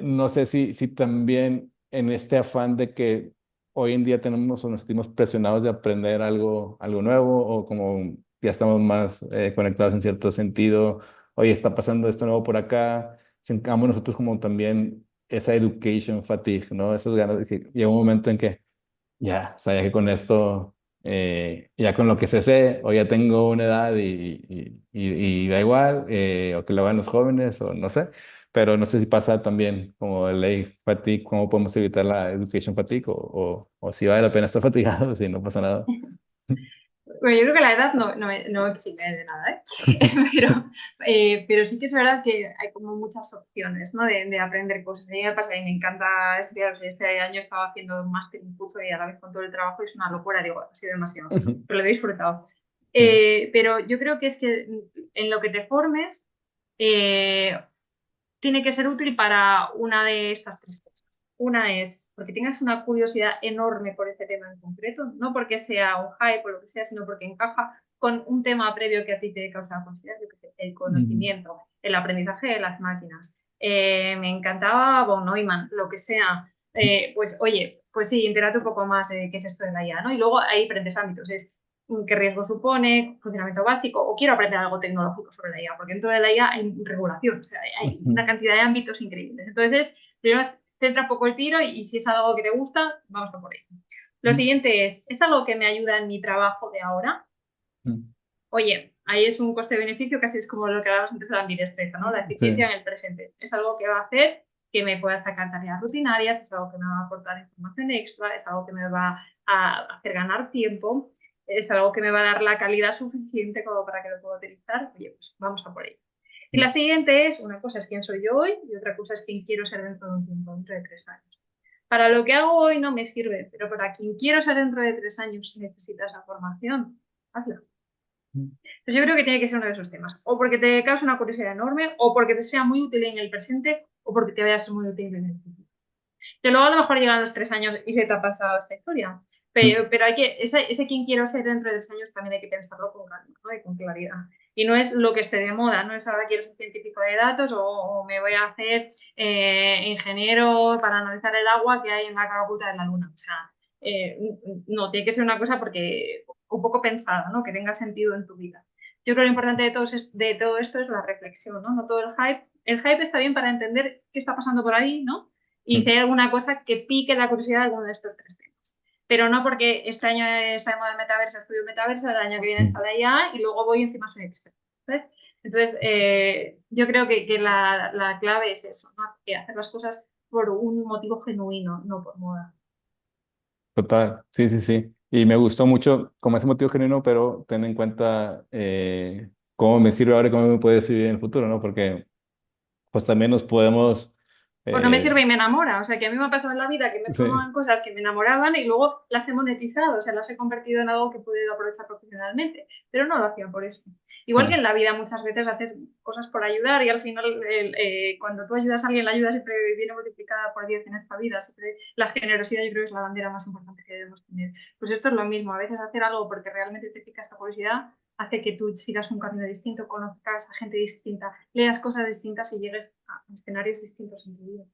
no sé si también en este afán de que hoy en día tenemos o nos sentimos presionados de aprender algo nuevo, o como ya estamos más conectados en cierto sentido, oye, está pasando esto nuevo por acá, sentamos nosotros como también esa education fatigue, ¿no? Esas ganas de que llega un momento en que ya, o sea, ya que con esto, ya con lo que sé, o ya tengo una edad y da igual, o que lo hagan los jóvenes, o no sé, pero no sé si pasa también como el ley fatigue, cómo podemos evitar la education fatigue, o si vale la pena estar fatigado, si no pasa nada. Bueno, yo creo que la edad no exime de nada, ¿eh? Pero, pero sí que es verdad que hay como muchas opciones, ¿no? De aprender cosas. A mí me pasa y me encanta estudiar. O sea, este año estaba haciendo un máster, un curso y a la vez con todo el trabajo es una locura, digo, ha sido demasiado, pero lo he disfrutado. Pero yo creo que es que en lo que te formes eh, tiene que ser útil para una de estas tres cosas. Una es porque tengas una curiosidad enorme por ese tema en concreto, no porque sea un hype o lo que sea, sino porque encaja con un tema previo que a ti te causa curiosidad, yo que sé, el conocimiento, el aprendizaje de las máquinas. Me encantaba von Neumann, lo que sea. Pues oye, pues sí, entérate un poco más de qué es esto de la IA, ¿no? Y luego hay diferentes ámbitos, es qué riesgo supone, funcionamiento básico, o quiero aprender algo tecnológico sobre la IA, porque dentro de la IA hay regulación, o sea, hay una cantidad de ámbitos increíbles. Entonces, primero centra un poco el tiro y si es algo que te gusta, vamos a por ello. Lo siguiente ¿es algo que me ayuda en mi trabajo de ahora? Oye, ahí es un coste-beneficio, casi es como lo que hablábamos antes de la ambidestreza, ¿no? La eficiencia Sí. en el presente. Es algo que va a hacer que me pueda sacar tareas rutinarias, es algo que me va a aportar información extra, es algo que me va a hacer ganar tiempo, es algo que me va a dar la calidad suficiente como para que lo pueda utilizar. Oye, pues vamos a por ello. Y la siguiente es, una cosa es quién soy yo hoy y otra cosa es quién quiero ser dentro de un tiempo, dentro de 3 años. Para lo que hago hoy no me sirve, pero para quien quiero ser dentro de 3 años si necesitas esa formación, hazla. Entonces yo creo que tiene que ser uno de esos temas. O porque te causa una curiosidad enorme, o porque te sea muy útil en el presente, o porque te vaya a ser muy útil en el futuro. Que luego a lo mejor llegan los 3 años y se te ha pasado esta historia. Pero hay que, ese quien quiero ser dentro de 3 años también hay que pensarlo con calma, ¿no? Y con claridad. Y no es lo que esté de moda, no es ahora quiero ser científico de datos o me voy a hacer ingeniero para analizar el agua que hay en la cara oculta de la luna. O sea, eh, no, tiene que ser una cosa porque un poco pensada, ¿no? Que tenga sentido en tu vida. Yo creo que lo importante de todo esto es la reflexión, ¿no? No todo el hype. El hype está bien para entender qué está pasando por ahí, ¿no? Y si hay alguna cosa que pique la curiosidad de alguno de estos tres temas. Pero no porque este año está de moda el metaverso, estudio metaverso, el año que viene está la IA y luego voy encima soy experto. ¿Sabes? Entonces, yo creo que la clave es eso, ¿no? Que hacer las cosas por un motivo genuino, no por moda. Total, sí, sí, sí. Y me gustó mucho como ese motivo genuino, pero ten en cuenta cómo me sirve ahora y cómo me puede servir en el futuro, ¿no? Porque pues también nos podemos, Pues no me eh, sirve y me enamora. O sea, que a mí me ha pasado en la vida que me sí, formaban cosas que me enamoraban y luego las he monetizado, o sea, las he convertido en algo que he podido aprovechar profesionalmente, pero no lo hacía por eso. Igual que en la vida muchas veces haces cosas por ayudar y al final cuando tú ayudas a alguien, la ayuda siempre viene multiplicada por 10 en esta vida. Siempre la generosidad yo creo que es la bandera más importante que debemos tener. Pues esto es lo mismo, a veces hacer algo porque realmente te pica esta curiosidad hace que tú sigas un camino distinto, conozcas a gente distinta, leas cosas distintas y llegues a escenarios distintos en tu vida.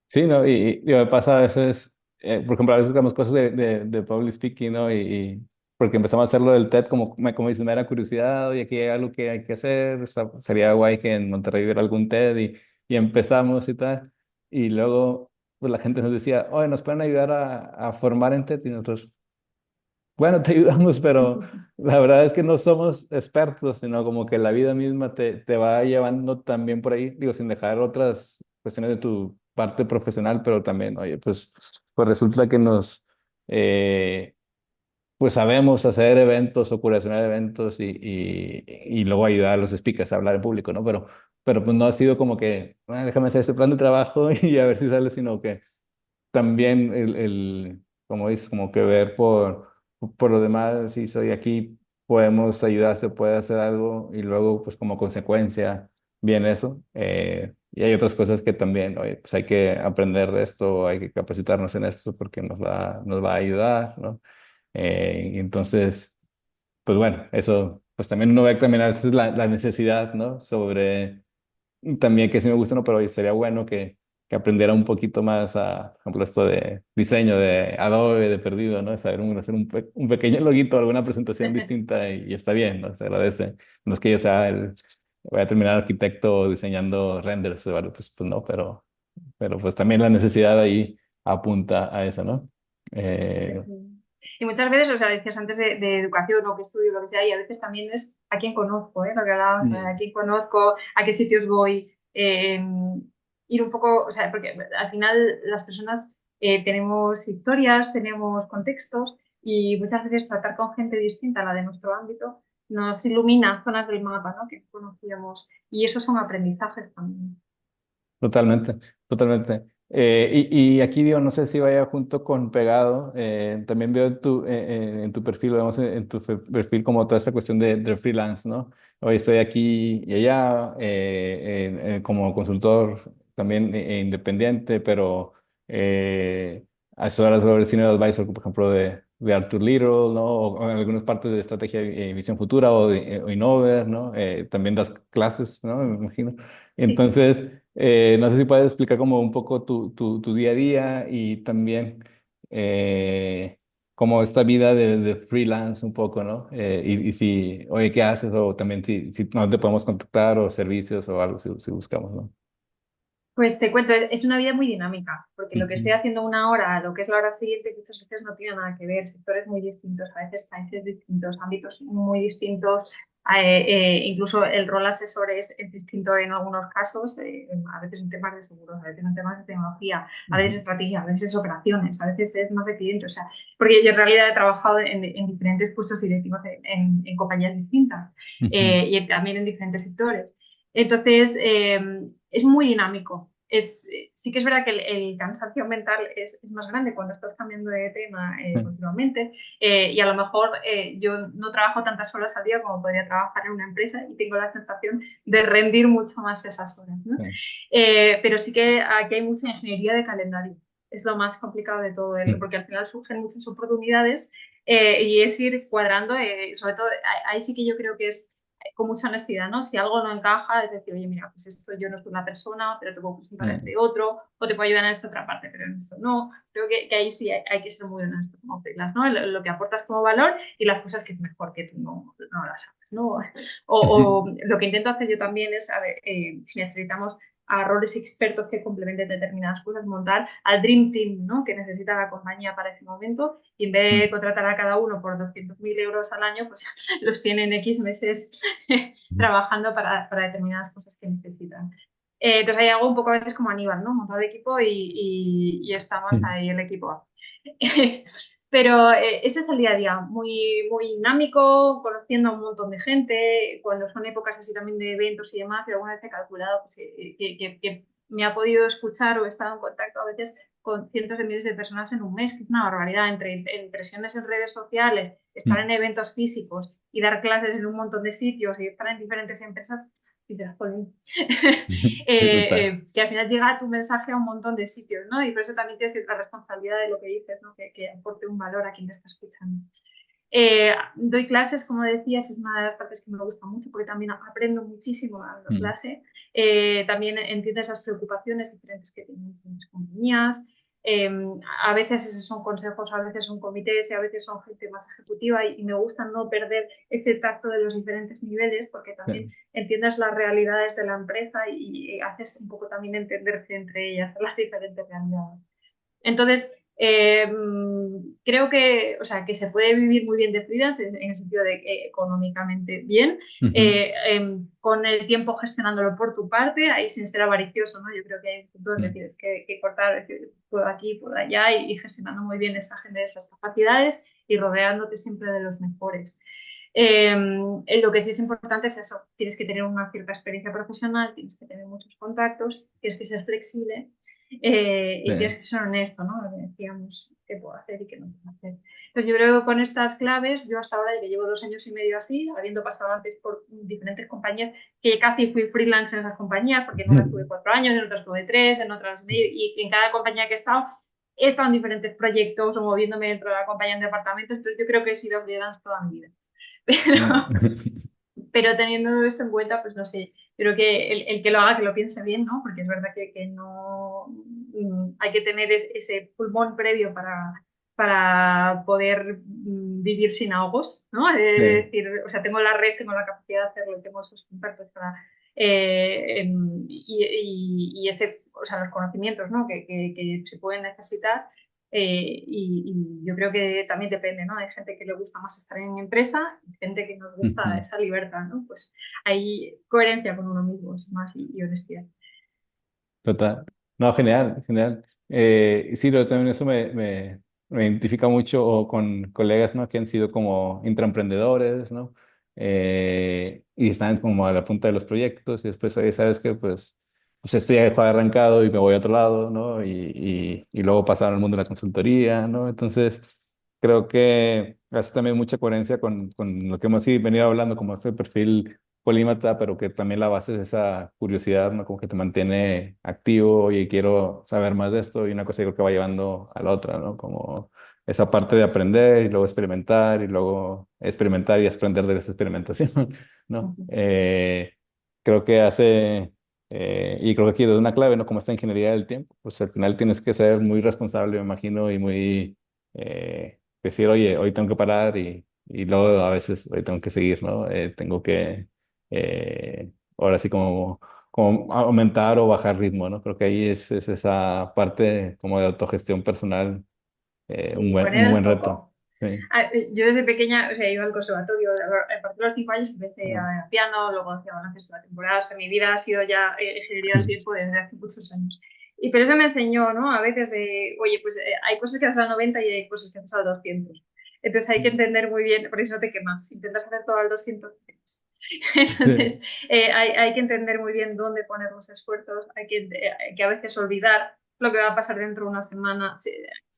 sí, ¿no? Y me pasa a veces, por ejemplo, a veces hagamos cosas de public speaking, ¿no? Porque empezamos a hacerlo del TED como dices, me da curiosidad, y aquí hay algo que hay que hacer, sería guay que en Monterrey hubiera algún TED y empezamos y tal. Y luego, pues la gente nos decía, oye, ¿nos pueden ayudar a formar en TED? Y nosotros, bueno, te ayudamos, pero la verdad es que no somos expertos, sino como que la vida misma te va llevando también por ahí, digo, sin dejar otras cuestiones de tu parte profesional, pero también, oye, pues resulta que eh, pues sabemos hacer eventos o curacionar eventos y luego ayudar a los speakers a hablar en público, ¿no? Pero pues no ha sido como que, "Ah, déjame hacer este plan de trabajo y a ver si sale", sino que también como dices, como que ver por lo demás, si soy aquí, podemos ayudar, se puede hacer algo y luego, pues como consecuencia, viene eso. Y hay otras cosas que también, oye, pues hay que aprender de esto, hay que capacitarnos en esto porque nos va a ayudar, ¿no? Y entonces, pues bueno, eso, pues también uno ve también a veces la necesidad, ¿no? Sobre también que sí me gusta, ¿no? Pero sería bueno que aprendiera un poquito más a, por ejemplo, esto de diseño de Adobe, de perdido, ¿no? Saber hacer un pequeño loguito, alguna presentación distinta y está bien, ¿no? Se agradece. No es que yo sea voy a terminar arquitecto diseñando renders, ¿vale? Pues no, pero pues también la necesidad ahí apunta a eso, ¿no? Eh, Sí. Y muchas veces, o sea, decías antes de educación o que estudio, lo que sea, y a veces también es a quién conozco, ¿eh? Lo que hablábamos, a mm, quién conozco, a qué sitios voy, ir un poco, o sea, porque al final las personas tenemos historias, tenemos contextos, y muchas veces tratar con gente distinta a la de nuestro ámbito nos ilumina zonas del mapa, ¿no? que no conocíamos y esos son aprendizajes también. Totalmente, totalmente. Y aquí digo, no sé si vaya junto con pegado, también veo en tu perfil, vemos en tu perfil como toda esta cuestión de freelance, ¿no? Hoy estoy aquí y allá como consultor también independiente, pero asesoras sobre Senior Advisor, por ejemplo, de Arthur Little, ¿no? O en algunas partes de estrategia y visión futura o Innover, ¿no? También das clases, ¿no? Me imagino. Sí. Entonces, no sé si puedes explicar como un poco tu día a día y también como esta vida de freelance un poco, ¿no? Y si, oye, ¿qué haces? O también si no te podemos contactar o servicios o algo si buscamos, ¿no? Pues te cuento, es una vida muy dinámica, porque lo que estoy Ujú, haciendo una hora, lo que es la hora siguiente, muchas veces no tiene nada que ver, sectores muy distintos, a veces países distintos, ámbitos muy distintos, incluso el rol asesor es distinto en algunos casos, a veces en temas de seguros, a veces en temas de tecnología, a veces ujú, estrategia, a veces operaciones, a veces es más de cliente, o sea, porque yo en realidad he trabajado en diferentes puestos directivos en compañías distintas ujú, y también en diferentes sectores. Entonces, es muy dinámico. Sí que es verdad que el cansancio mental es más grande cuando estás cambiando de tema continuamente y a lo mejor yo no trabajo tantas horas al día como podría trabajar en una empresa y tengo la sensación de rendir mucho más esas horas, ¿no? sí, Pero sí que aquí hay mucha ingeniería de calendario. Es lo más complicado de todo, ujú, porque al final surgen muchas oportunidades y es ir cuadrando, sobre todo ahí sí que yo creo que es con mucha honestidad, ¿no? Si algo no encaja, es decir, oye, mira, pues esto yo no soy una persona, pero te puedo presentar a sí, este otro, o te puedo ayudar en esta otra parte, pero en esto no. Creo que ahí sí hay que ser muy honesto como freelance, ¿no? Lo que aportas como valor y las cosas que es mejor que tú no las hagas, ¿no? O lo que intento hacer yo también es, a ver, si necesitamos a roles expertos que complementen determinadas cosas, montar al Dream Team, ¿no? Que necesita la compañía para ese momento y en vez de mm, contratar a cada uno por 200.000 euros al año, pues los tienen X meses ujú, trabajando para determinadas cosas que necesitan. Entonces ahí hago un poco a veces como Aníbal, ¿no? Montado de equipo y estamos ujú, ahí el equipo. Pero ese es el día a día, muy, muy dinámico, conociendo a un montón de gente, cuando son épocas así también de eventos y demás, y alguna vez he calculado pues, que me ha podido escuchar o he estado en contacto a veces con cientos de miles de personas en un mes, que es una barbaridad, entre impresiones en redes sociales, estar mm. en eventos físicos y dar clases en un montón de sitios y estar en diferentes empresas, y te das Sí, total. que al final llega tu mensaje a un montón de sitios, ¿no? Y por eso también tienes cierta responsabilidad de lo que dices, ¿no? Que aporte un valor a quien te está escuchando. Doy clases, como decías, es una de las partes que me gusta mucho porque también aprendo muchísimo dando Mm, clase. También entiendes las preocupaciones diferentes que tienen las compañías. Eh, a veces esos son consejos, a veces son comités y a veces son gente más ejecutiva y me gusta no perder ese tacto de los diferentes niveles porque también sí. entiendes las realidades de la empresa y haces un poco también entenderse entre ellas las diferentes realidades. Entonces, creo que, o sea, que se puede vivir muy bien de freelance en el sentido de que económicamente bien, Ujú, con el tiempo gestionándolo por tu parte, ahí sin ser avaricioso, ¿no? Yo creo que hay un punto donde mm, tienes que cortar, decir, puedo aquí, puedo allá y gestionando muy bien esa agenda, esas capacidades y rodeándote siempre de los mejores. Lo que sí es importante es eso, tienes que tener una cierta experiencia profesional, tienes que tener muchos contactos, tienes que ser flexible sí. y tienes que ser honesto, ¿no? Lo que decíamos, qué puedo hacer y qué no puedo hacer. Entonces yo creo que con estas claves, yo hasta ahora, que llevo 2 años y medio así, habiendo pasado antes por diferentes compañías, que casi fui freelance en esas compañías, porque en unas estuve 4 años, en otras estuve 3, en otras medio, y en cada compañía que he estado en diferentes proyectos o moviéndome dentro de la compañía en departamentos, entonces yo creo que he sido freelance toda mi vida. Mm. Pero, pero teniendo esto en cuenta, pues no sé, creo que el que lo haga, que lo piense bien, ¿no? Porque es verdad que no hay que tener ese pulmón previo para poder vivir sin ahogos, ¿no? Es Sí. decir, o sea, tengo la red, tengo la capacidad de hacerlo, tengo esos contactos para, y ese, o sea, los conocimientos, ¿no? Que se pueden necesitar y yo creo que también depende, ¿no? Hay gente que le gusta más estar en empresa y gente que nos gusta Ujú, esa libertad, ¿no? Pues hay coherencia con uno mismo, sin más, y honestidad. total. No, genial, genial. Sí, pero también eso me identifica mucho o con colegas, ¿no? Que han sido como intraemprendedores, ¿no? Y están como a la punta de los proyectos y después ahí sabes que pues esto ya dejó de arrancado y me voy a otro lado, ¿no? Y luego pasar al mundo de la consultoría, ¿no? Entonces, creo que hace también mucha coherencia con lo que hemos sí, venido hablando, como este perfil polímata, pero que también la base es esa curiosidad, ¿no? Como que te mantiene activo y quiero saber más de esto y una cosa yo creo que va llevando a la otra, ¿no? Como esa parte de aprender y luego experimentar y aprender de esa experimentación, ¿no? Ujú. Creo que hace, y creo que aquí es una clave, ¿no? Como esta ingeniería del tiempo, pues al final tienes que ser muy responsable, me imagino, y muy, decir, oye, hoy tengo que parar y luego a veces hoy tengo que seguir, ¿no? Tengo que ahora sí como aumentar o bajar ritmo, ¿no? Creo que ahí es esa parte como de autogestión personal, Y un poner el buen reto. foco. Sí. Yo desde pequeña, o sea, iba al conservatorio, a partir de los 5 años empecé Ah. a piano, luego hacía baloncesto la temporada, o sea, mi vida ha sido ya ingeniería del tiempo desde hace muchos años. Y pero eso me enseñó, ¿no? A veces de, oye, pues hay cosas que haces al 90 y hay cosas que haces al 200. Entonces hay que entender muy bien, por eso no te quemas. Si intentas hacer todo al 200, te quemas. Sí. Entonces hay que entender muy bien dónde poner los esfuerzos, hay que a veces olvidar lo que va a pasar dentro de una semana. Si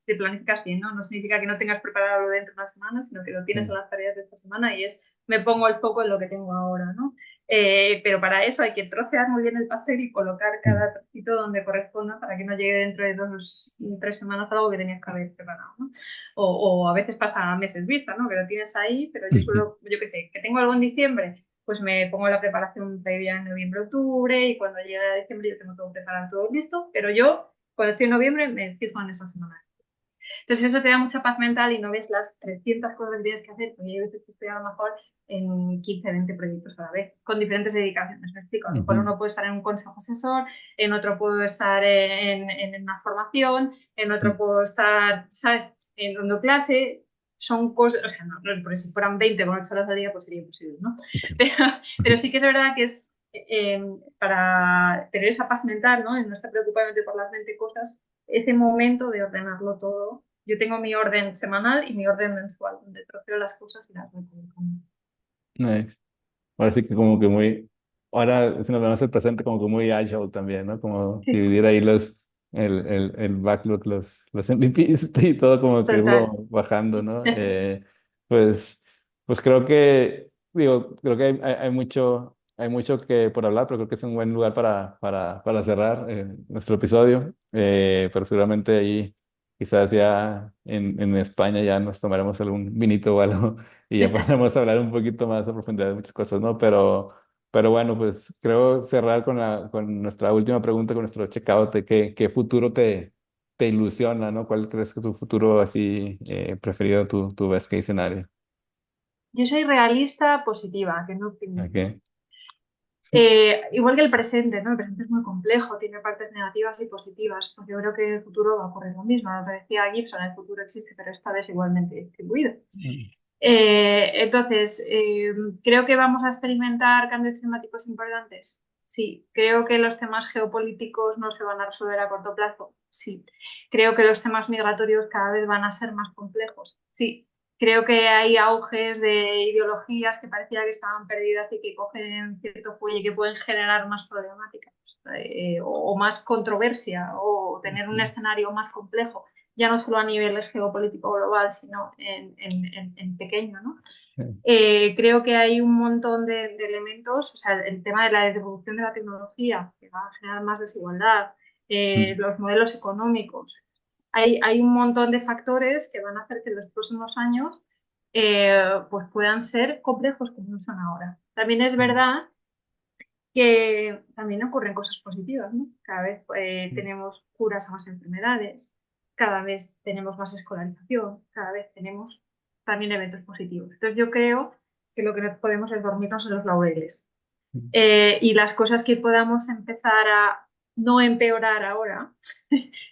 te planificas bien, ¿no? No significa que no tengas preparado lo dentro de una semana, sino que lo tienes en Sí. las tareas de esta semana y es, me pongo el foco en lo que tengo ahora, ¿no? Pero para eso hay que trocear muy bien el pastel y colocar cada trocito donde corresponda para que no llegue dentro de 2 o 3 semanas algo que tenías que haber preparado, ¿no? O a veces pasa a meses vista, ¿no? Que lo tienes ahí, pero yo suelo, yo qué sé, que tengo algo en diciembre, pues me pongo la preparación previa en noviembre-octubre y cuando llegue a diciembre yo tengo todo preparado, todo listo, pero yo cuando estoy en noviembre me fijo en esa semana. Entonces eso te da mucha paz mental y no ves las 300 cosas que tienes que hacer, porque hay veces que estoy a lo mejor en 15, 20 proyectos a la vez, con diferentes dedicaciones, me explico. A lo mejor Ujú. uno puede estar en un consejo asesor, en otro puedo estar en una formación, en otro puedo estar, ¿sabes?, en dando clase. Son cosas, o sea, no, porque si fueran 20 con 8 horas al día, pues sería imposible, ¿no? Pero, pero sí que es verdad que es para tener esa paz mental, ¿no? Y no estar preocupado por las 20 cosas, ese momento de ordenarlo todo. Yo tengo mi orden semanal y mi orden mensual, donde troceo las cosas y las voy colocando. Nice. Ahora sí que como que muy, ahora si nos vemos el presente como que muy agile también, ¿no? Como dividir ahí el backlog, los MVPs y todo como que Total. irlo bajando, ¿no? Pues, pues creo que, digo, creo que hay mucho que por hablar, pero creo que es un buen lugar para cerrar nuestro episodio. Pero seguramente ahí quizás ya en España ya nos tomaremos algún vinito o algo y ya podemos hablar un poquito más a profundidad de muchas cosas, ¿no? Pero bueno, pues creo cerrar con nuestra última pregunta, con nuestro checkout de qué futuro te ilusiona, ¿no? ¿Cuál crees que es tu futuro así preferido, tu best case scenario? Yo soy realista positiva, que no optimista. Okay. Igual que el presente, ¿no? El presente es muy complejo, tiene partes negativas y positivas. Pues yo creo que el futuro va a ocurrir lo mismo. Lo que decía Gibson, el futuro existe, pero está desigualmente distribuido. Mm. Entonces, creo que vamos a experimentar cambios climáticos importantes. Sí, creo que los temas geopolíticos no se van a resolver a corto plazo. Sí, creo que los temas migratorios cada vez van a ser más complejos. Sí, creo que hay auges de ideologías que parecía que estaban perdidas y que cogen cierto fuelle y que pueden generar más problemáticas o más controversia o tener un escenario más complejo ya no solo a nivel geopolítico global, sino en pequeño, ¿no? Creo que hay un montón de elementos, o sea, el tema de la distribución de la tecnología, que va a generar más desigualdad, Mm. los modelos económicos. Hay un montón de factores que van a hacer que en los próximos años pues puedan ser complejos como no son ahora. También es verdad que también ocurren cosas positivas, ¿no? Cada vez tenemos curas a más enfermedades, cada vez tenemos más escolarización, cada vez tenemos también eventos positivos. Entonces yo creo que lo que no podemos es dormirnos en los laureles. Y las cosas que podamos empezar a no empeorar ahora,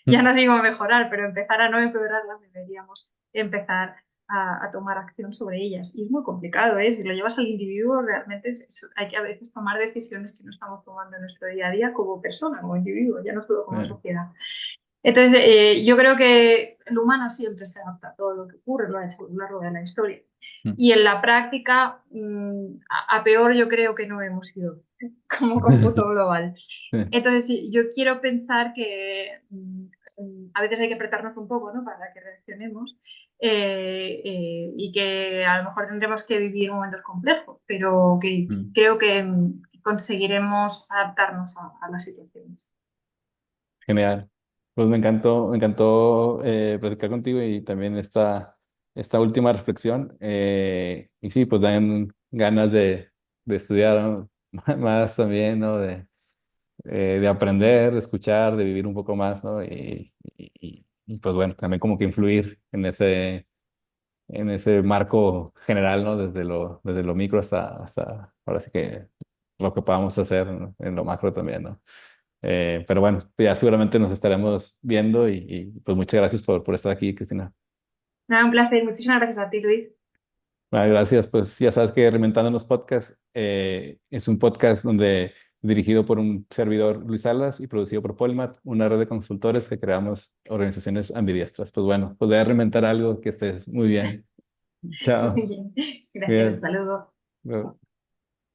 ya no digo mejorar, pero empezar a no empeorarlas, deberíamos empezar a tomar acción sobre ellas. Y es muy complicado, ¿eh? Si lo llevas al individuo, realmente hay que a veces tomar decisiones que no estamos tomando en nuestro día a día como persona, como individuo, ya no solo como Eh, sociedad. Entonces, yo creo que el humano siempre se adapta a todo lo que ocurre, ¿no? Es a lo largo de la historia. Mm. Y en la práctica, a peor yo creo que no hemos ido como cómputo global. Sí. Entonces, sí, yo quiero pensar que a veces hay que apretarnos un poco, ¿no? Para que reaccionemos y que a lo mejor tendremos que vivir momentos complejos, pero que Mm. creo que conseguiremos adaptarnos a las situaciones. Genial. Pues me encantó platicar contigo y también esta última reflexión. Y sí, pues dan ganas de estudiar, ¿no? Más también, ¿no? De aprender, de escuchar, de vivir un poco más, ¿no? Y, pues bueno, también como que influir en ese marco general, ¿no? Desde lo micro hasta ahora sí que lo que podamos hacer, ¿no? En lo macro también, ¿no? Pero bueno, ya seguramente nos estaremos viendo pues muchas gracias por estar aquí, Cristina. Nada, un placer. Muchísimas gracias a ti, Luis. Gracias, pues ya sabes que Reinventando los Podcasts es un podcast donde dirigido por un servidor Luis Salas y producido por Polymath, una red de consultores que creamos organizaciones ambidiestras. Pues bueno, pues voy a reinventar algo que estés muy bien. Muy Chao. bien. Gracias. Bien. Hasta luego.